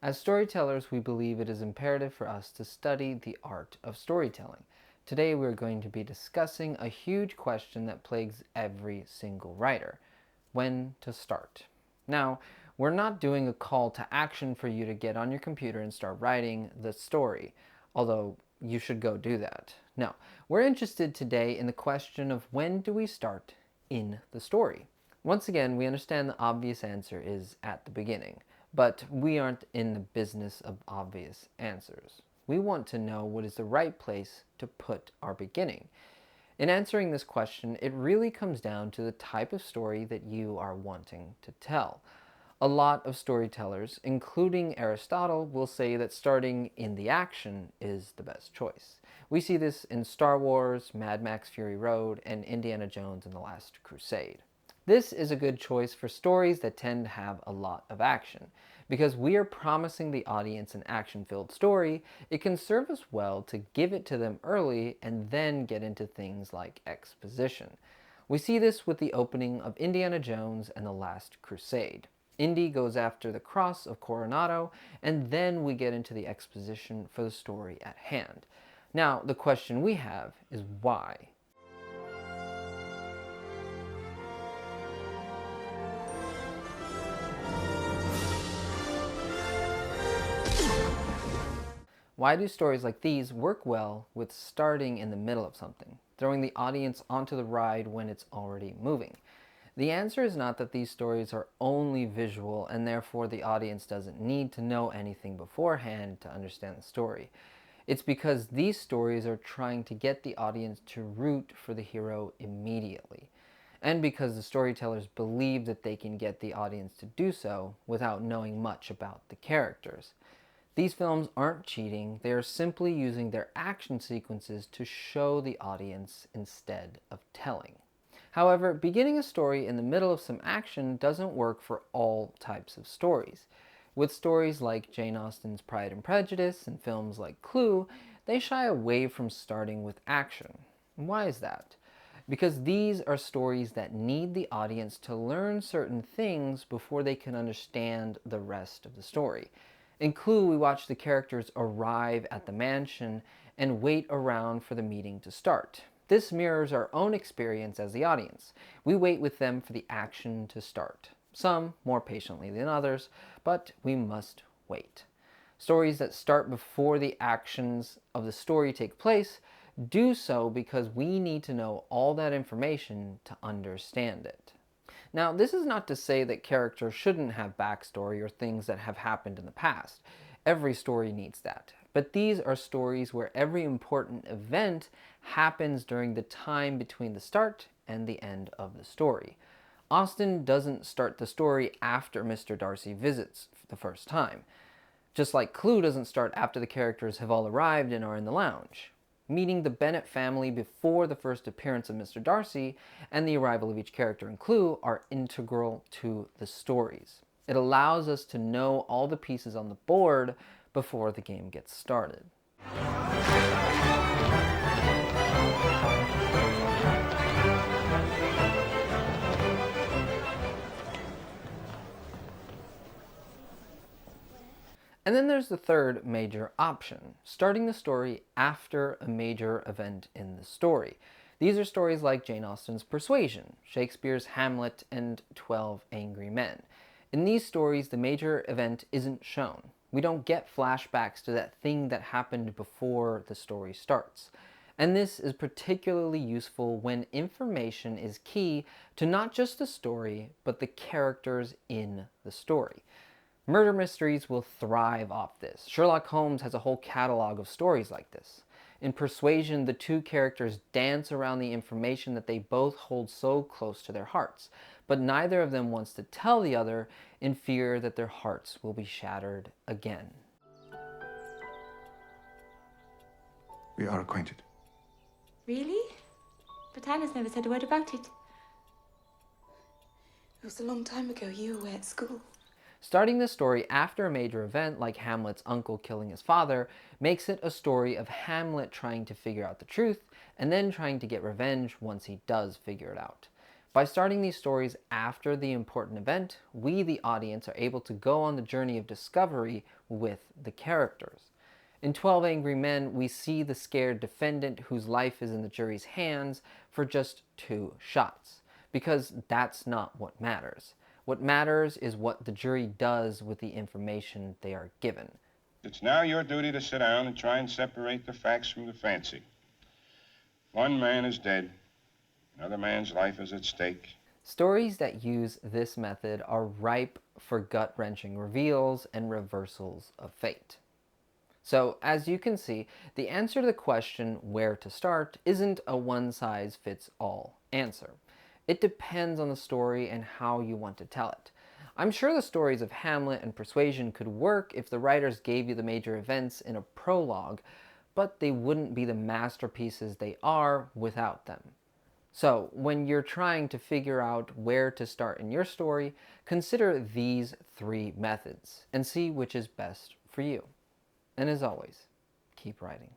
As storytellers, we believe it is imperative for us to study the art of storytelling. Today, we're going to be discussing a huge question that plagues every single writer: when to start. Now, we're not doing a call to action for you to get on your computer and start writing the story, although you should go do that. No, we're interested today in the question of when do we start in the story. Once again, we understand the obvious answer is at the beginning, but we aren't in the business of obvious answers. We want to know what is the right place to put our beginning. In answering this question, it really comes down to the type of story that you are wanting to tell. A lot of storytellers, including Aristotle, will say that starting in the action is the best choice. We see this in Star Wars, Mad Max Fury Road, and Indiana Jones and the Last Crusade. This is a good choice for stories that tend to have a lot of action. Because we are promising the audience an action-filled story, it can serve us well to give it to them early and then get into things like exposition. We see this with the opening of Indiana Jones and the Last Crusade. Indy goes after the cross of Coronado, and then we get into the exposition for the story at hand. Now, the question we have is why? Why do stories like these work well with starting in the middle of something, throwing the audience onto the ride when it's already moving? The answer is not that these stories are only visual and therefore the audience doesn't need to know anything beforehand to understand the story. It's because these stories are trying to get the audience to root for the hero immediately. And because the storytellers believe that they can get the audience to do so without knowing much about the characters. These films aren't cheating, they are simply using their action sequences to show the audience instead of telling. However, beginning a story in the middle of some action doesn't work for all types of stories. With stories like Jane Austen's Pride and Prejudice and films like Clue, they shy away from starting with action. Why is that? Because these are stories that need the audience to learn certain things before they can understand the rest of the story. In Clue, we watch the characters arrive at the mansion and wait around for the meeting to start. This mirrors our own experience as the audience. We wait with them for the action to start. Some more patiently than others, but we must wait. Stories that start before the actions of the story take place do so because we need to know all that information to understand it. Now, this is not to say that characters shouldn't have backstory or things that have happened in the past. Every story needs that. But these are stories where every important event happens during the time between the start and the end of the story. Austen doesn't start the story after Mr. Darcy visits for the first time, just like Clue doesn't start after the characters have all arrived and are in the lounge. Meeting the Bennet family before the first appearance of Mr. Darcy and the arrival of each character in Clue are integral to the stories. It allows us to know all the pieces on the board before the game gets started. And then there's the third major option, starting the story after a major event in the story. These are stories like Jane Austen's Persuasion, Shakespeare's Hamlet, and 12 Angry Men. In these stories, the major event isn't shown. We don't get flashbacks to that thing that happened before the story starts. And this is particularly useful when information is key to not just the story, but the characters in the story. Murder mysteries will thrive off this. Sherlock Holmes has a whole catalog of stories like this. In Persuasion, the two characters dance around the information that they both hold so close to their hearts, but neither of them wants to tell the other in fear that their hearts will be shattered again. We are acquainted. Really? But Anna's never said a word about it. It was a long time ago. You were away at school. Starting the story after a major event, like Hamlet's uncle killing his father, makes it a story of Hamlet trying to figure out the truth and then trying to get revenge once he does figure it out. By starting these stories after the important event, we, the audience, are able to go on the journey of discovery with the characters. In 12 Angry Men, we see the scared defendant whose life is in the jury's hands for just 2 shots, because that's not what matters. What matters is what the jury does with the information they are given. It's now your duty to sit down and try and separate the facts from the fancy. One man is dead. Another man's life is at stake. Stories that use this method are ripe for gut-wrenching reveals and reversals of fate. So, as you can see, the answer to the question where to start isn't a one-size-fits-all answer. It depends on the story and how you want to tell it. I'm sure the stories of Hamlet and Persuasion could work if the writers gave you the major events in a prologue, but they wouldn't be the masterpieces they are without them. So, when you're trying to figure out where to start in your story, consider these 3 methods and see which is best for you. And as always, keep writing.